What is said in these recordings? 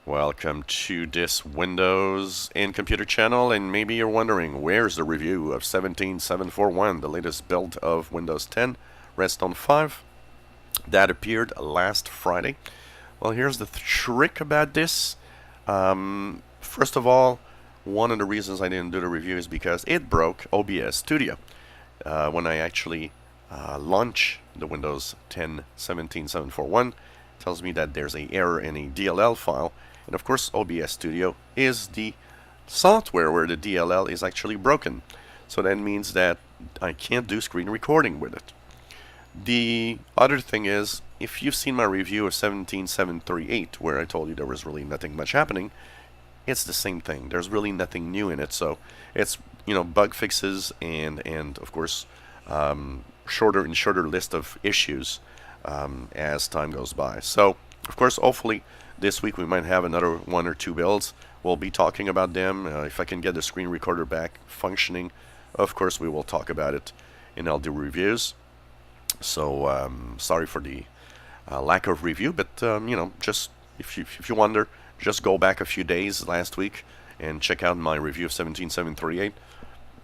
Welcome to this Windows and Computer channel, and maybe you're wondering where's the review of 17741, the latest build of Windows 10 Redstone 5 that appeared last Friday. Well, here's the trick about this. First of all, one of the reasons I didn't do the review is because it broke OBS Studio. When I actually launch the Windows 10 17741, it tells me that there's an error in a DLL file. And of course, OBS Studio is the software where the DLL is actually broken. So that means that I can't do screen recording with it. The other thing is, if you've seen my review of 17738, where I told you there was really nothing much happening, it's the same thing. There's really nothing new in it. So it's, bug fixes and of course, shorter and shorter list of issues as time goes by. So, of course, hopefully this week we might have another one or two builds. We'll be talking about them. If I can get the screen recorder back functioning, of course we will talk about it and I'll do reviews. So sorry for the lack of review, but just if you wonder, just go back a few days last week and check out my review of 17738.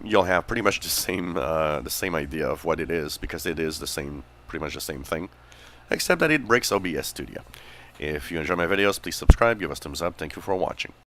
You'll have pretty much the same idea of what it is, because it is pretty much the same thing, except that it breaks OBS Studio. If you enjoy my videos, please subscribe, give us a thumbs up. Thank you for watching.